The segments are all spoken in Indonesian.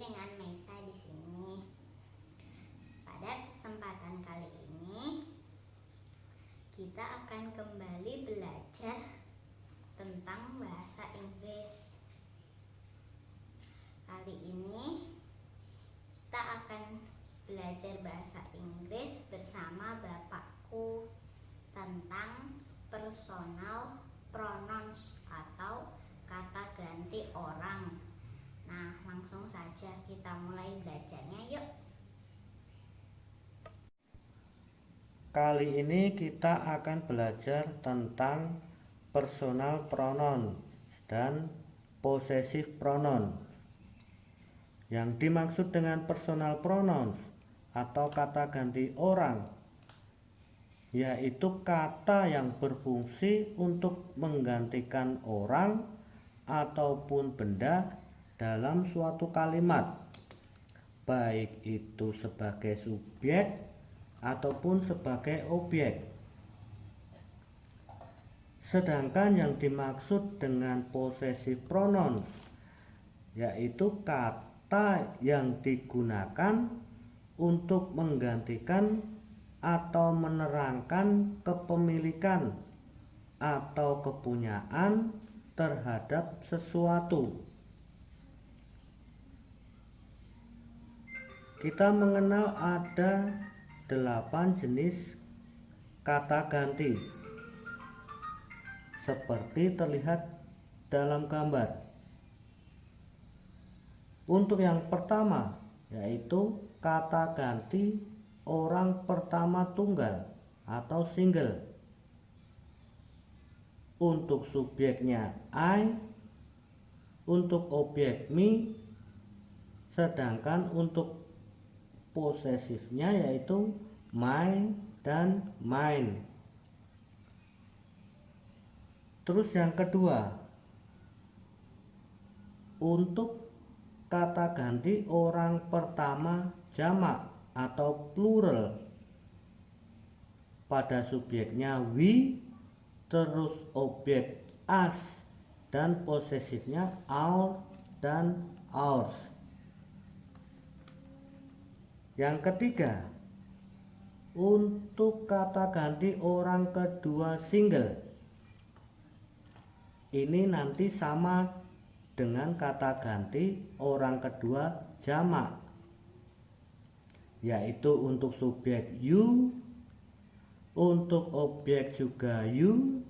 dengan Maisa di sini. Pada kesempatan kali ini kita akan kembali belajar tentang bahasa Inggris. Kali ini kita akan belajar bahasa Inggris bersama bapakku tentang personal pronouns atau kata ganti orang. Nah, langsung saja kita mulai belajarnya yuk. Kali ini kita akan belajar tentang personal pronoun dan possessive pronoun. Yang dimaksud dengan personal pronouns atau kata ganti orang yaitu kata yang berfungsi untuk menggantikan orang ataupun benda dalam suatu kalimat, baik itu sebagai subjek ataupun sebagai objek. Sedangkan yang dimaksud dengan possessive pronouns yaitu kata yang digunakan untuk menggantikan atau menerangkan kepemilikan atau kepunyaan terhadap sesuatu. Kita mengenal ada 8 jenis kata ganti seperti terlihat dalam gambar. Untuk yang pertama yaitu kata ganti orang pertama tunggal atau single. Untuk subjeknya I, untuk objek me, sedangkan untuk posesifnya yaitu my dan mine. Terus yang kedua, untuk kata ganti orang pertama jamak atau plural, pada subjeknya we, terus objek us, dan posesifnya our dan ours. Yang ketiga, untuk kata ganti orang kedua single, ini nanti sama dengan kata ganti orang kedua jamak, yaitu untuk subjek you, untuk objek juga you,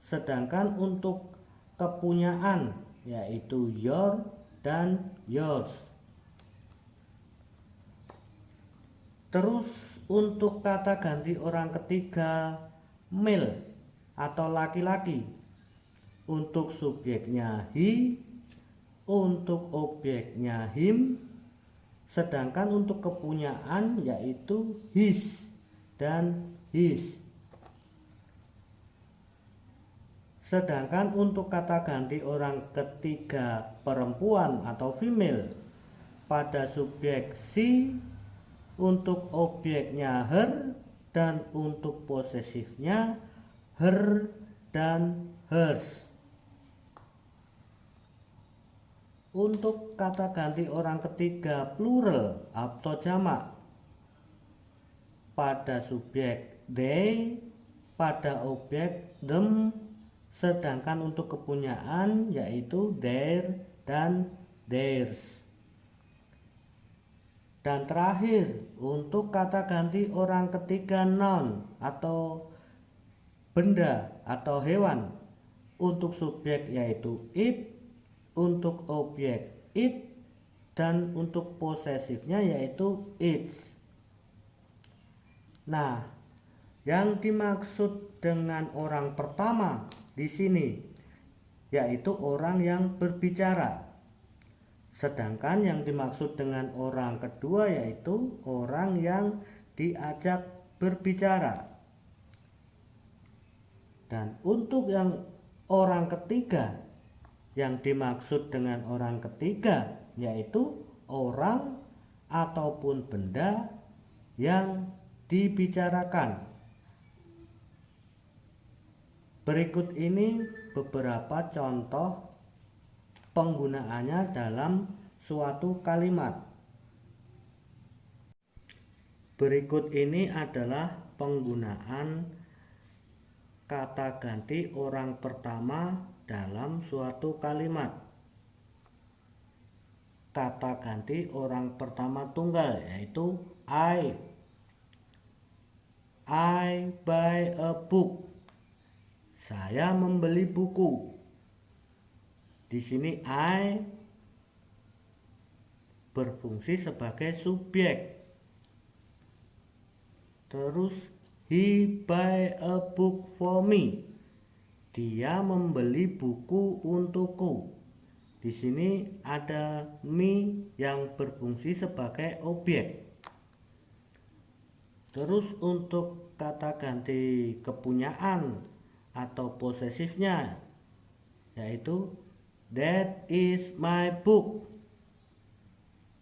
sedangkan untuk kepunyaan yaitu your dan yours. Terus untuk kata ganti orang ketiga male atau laki-laki, untuk subjeknya he, untuk objeknya him, sedangkan untuk kepunyaan yaitu his dan his. Sedangkan untuk kata ganti orang ketiga perempuan atau female, pada subjek she, untuk objeknya her, dan untuk posesifnya her dan hers. Untuk kata ganti orang ketiga plural atau jamak, pada subjek they, pada objek them, sedangkan untuk kepunyaan yaitu their dan theirs. Dan terakhir, untuk kata ganti orang ketiga noun atau benda atau hewan, untuk subjek yaitu it, untuk objek it, dan untuk posesifnya yaitu its. Nah, yang dimaksud dengan orang pertama di sini yaitu orang yang berbicara. Sedangkan yang dimaksud dengan orang kedua yaitu orang yang diajak berbicara. Dan untuk yang orang ketiga, yang dimaksud dengan orang ketiga yaitu orang ataupun benda yang dibicarakan. Berikut ini beberapa contoh penggunaannya dalam suatu kalimat. Berikut ini adalah penggunaan kata ganti orang pertama dalam suatu kalimat. Kata ganti orang pertama tunggal yaitu I buy a book. Saya membeli buku. Di sini I berfungsi sebagai subjek. Terus he buy a book for me. Dia membeli buku untukku. Di sini ada me yang berfungsi sebagai objek. Terus untuk kata ganti kepunyaan atau posesifnya yaitu that is my book.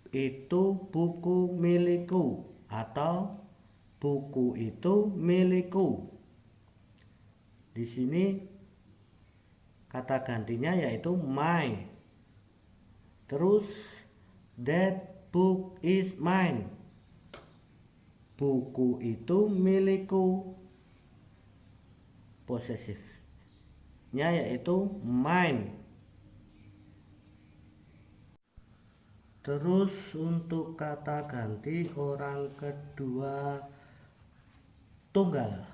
Itu buku milikku atau buku itu milikku. Di sini kata gantinya yaitu my. Terus that book is mine. Buku itu milikku. Posesifnya yaitu mine. Terus untuk kata ganti orang kedua tunggal.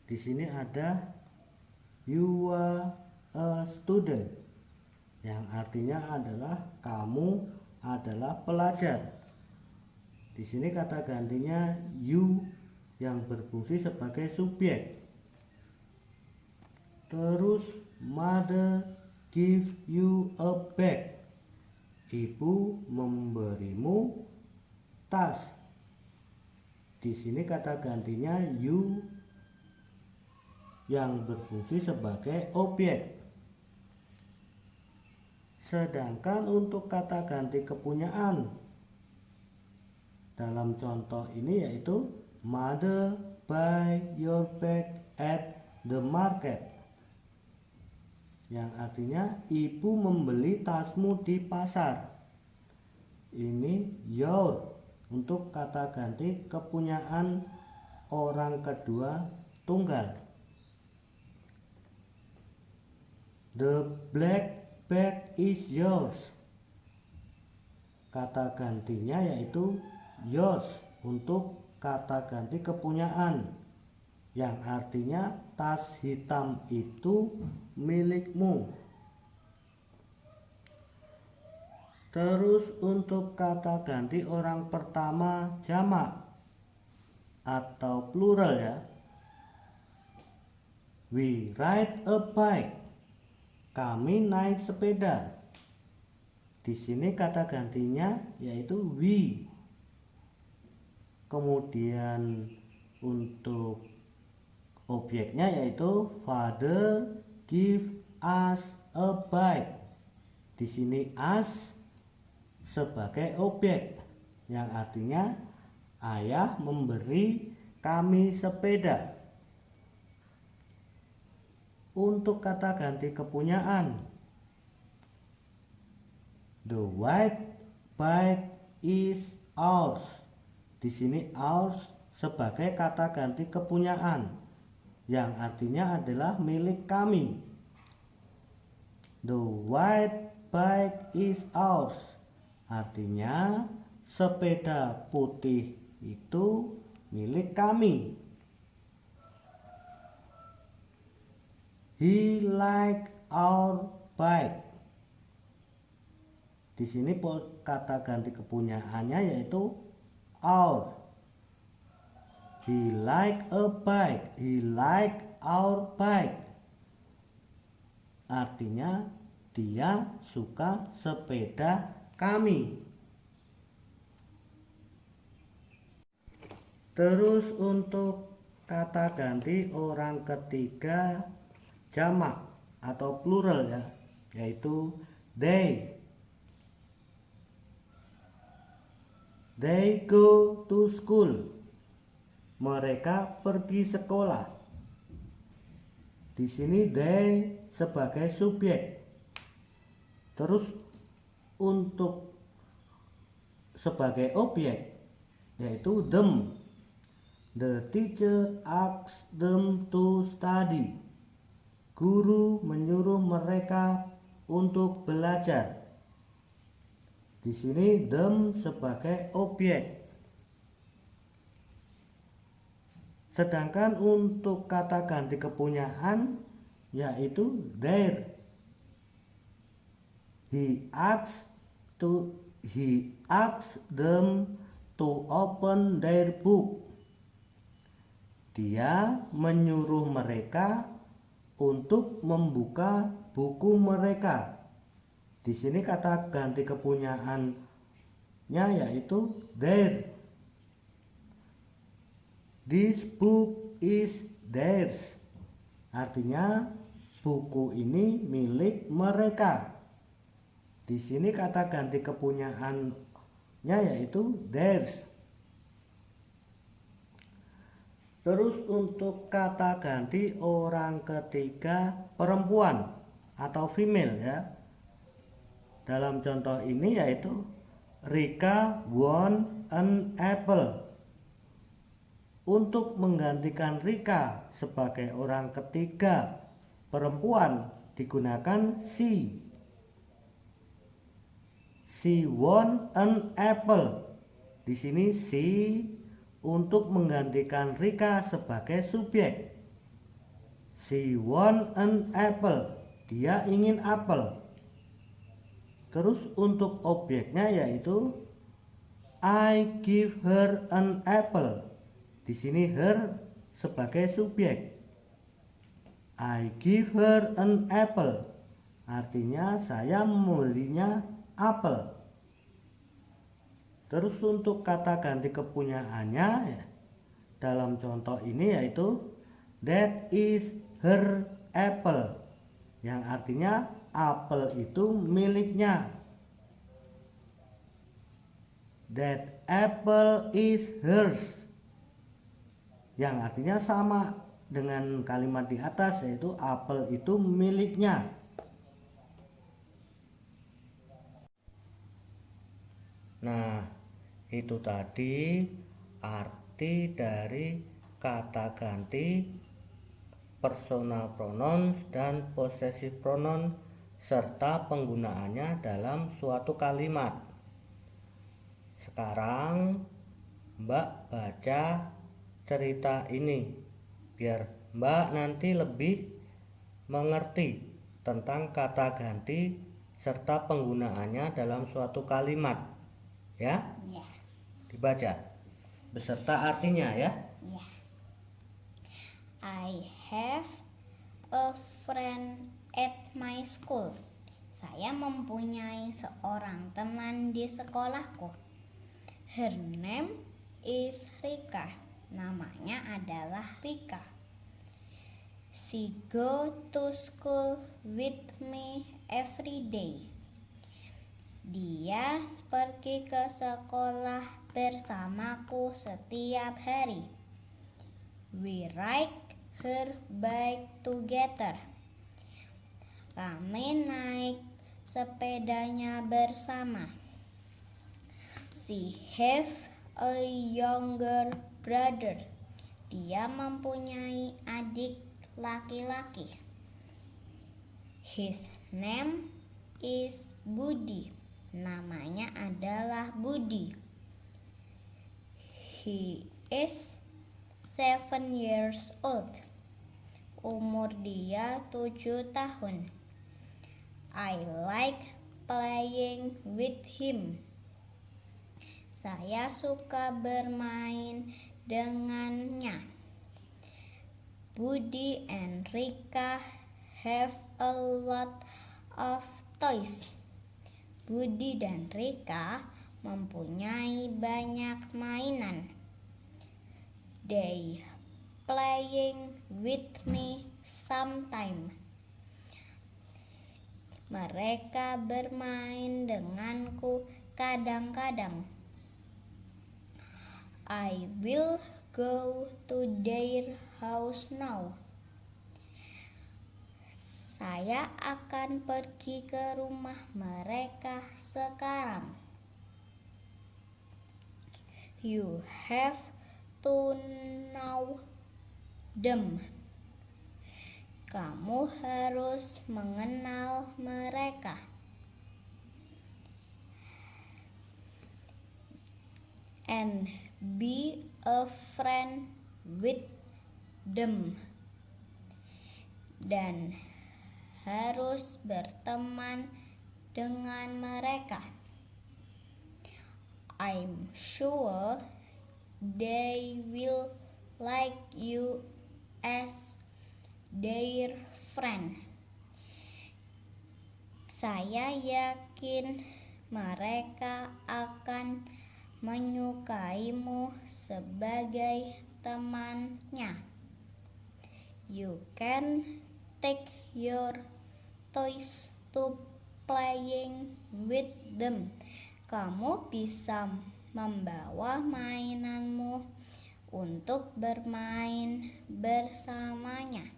Di sini ada you are a student yang artinya adalah kamu adalah pelajar. Di sini kata gantinya you yang berfungsi sebagai subjek. Terus mother give you a bag. Ibu memberimu tas. Di sini kata gantinya you yang berfungsi sebagai objek. Sedangkan untuk kata ganti kepunyaan dalam contoh ini yaitu mother buy your bag at the market, yang artinya ibu membeli tasmu di pasar. Ini your untuk kata ganti kepunyaan orang kedua tunggal. The black bag is yours. Kata gantinya yaitu yours untuk kata ganti kepunyaan, yang artinya tas hitam itu milikmu. Terus untuk kata ganti orang pertama jamak atau plural ya. We ride a bike. Kami naik sepeda. Di sini kata gantinya yaitu we. Kemudian untuk objeknya yaitu father give us a bike. Di sini us sebagai objek yang artinya ayah memberi kami sepeda. Untuk kata ganti kepunyaan, the white bike is ours. Di sini ours sebagai kata ganti kepunyaan yang artinya adalah milik kami. The white bike is ours. Artinya sepeda putih itu milik kami. He like our bike. Di sini kata ganti kepunyaannya yaitu our. He like a bike. He like our bike. Artinya dia suka sepeda kami. Terus untuk kata ganti orang ketiga jamak atau plural ya, yaitu they. They go to school. Mereka pergi sekolah. Di sini they sebagai subjek. Terus untuk sebagai objek yaitu them. The teacher asked them to study. Guru menyuruh mereka untuk belajar. Di sini them sebagai objek. Sedangkan untuk kata ganti kepunyaan yaitu their. He asked them to open their book. Dia menyuruh mereka untuk membuka buku mereka. Di sini kata ganti kepunyaannya yaitu their. This book is theirs. Artinya buku ini milik mereka. Di sini kata ganti kepunyaannya yaitu theirs. Terus untuk kata ganti orang ketiga perempuan atau female ya. Dalam contoh ini yaitu Rika won an apple. Untuk menggantikan Rika sebagai orang ketiga perempuan digunakan she. She won an apple. Di sini she untuk menggantikan Rika sebagai subjek. She won an apple. Dia ingin apel. Terus untuk objeknya yaitu I give her an apple. Di sini her sebagai subjek. I give her an apple. Artinya saya membelinya apel. Terus untuk kata ganti kepunyaannya ya, dalam contoh ini yaitu that is her apple, yang artinya apel itu miliknya. That apple is hers, yang artinya sama dengan kalimat di atas yaitu apel itu miliknya. Nah, itu tadi arti dari kata ganti personal pronouns dan possessive pronoun serta penggunaannya dalam suatu kalimat. Sekarang Mbak baca cerita ini biar Mbak nanti lebih mengerti tentang kata ganti serta penggunaannya dalam suatu kalimat. Ya? Ya. Dibaca beserta artinya ya. Ya. I have a friend at my school. Saya mempunyai seorang teman di sekolahku. Her name is Rika. Namanya adalah Rika. She go to school with me every day. Dia pergi ke sekolah bersamaku setiap hari. We ride her bike together. Kami naik sepedanya bersama. She have a younger brother. Dia mempunyai adik laki-laki. His name is Budi. Namanya adalah Budi. He is 7 years old. Umur dia 7 tahun. I like playing with him. Saya suka bermain dengannya. Budi and Rika have a lot of toys. Budi dan Rika mempunyai banyak mainan. They playing with me sometime. Mereka bermain denganku kadang-kadang. I will go to their house now. Saya akan pergi ke rumah mereka sekarang. You have to know them. Kamu harus mengenal mereka. And be a friend with them. Dan harus berteman dengan mereka. I'm sure they will like you as their friend. Saya yakin mereka akan menyukaimu sebagai temannya. You can take your toys to playing with them. Kamu bisa membawa mainanmu untuk bermain bersamanya.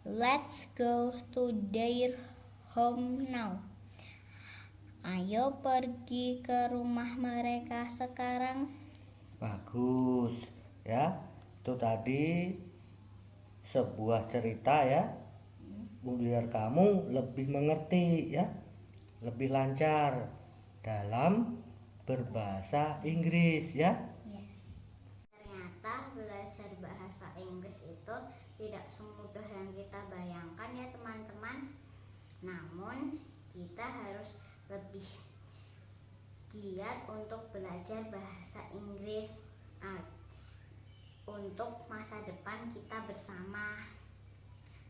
Let's go to their home now. Ayo pergi ke rumah mereka sekarang. Bagus ya. Itu tadi sebuah cerita ya, biar kamu lebih mengerti ya, lebih lancar dalam berbahasa Inggris ya. Ternyata belajar bahasa Inggris itu tidak semudah yang kita bayangkan ya teman-teman. Namun kita harus lebih giat untuk belajar bahasa Inggris untuk masa depan kita bersama.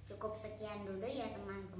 Cukup sekian dulu ya teman-teman.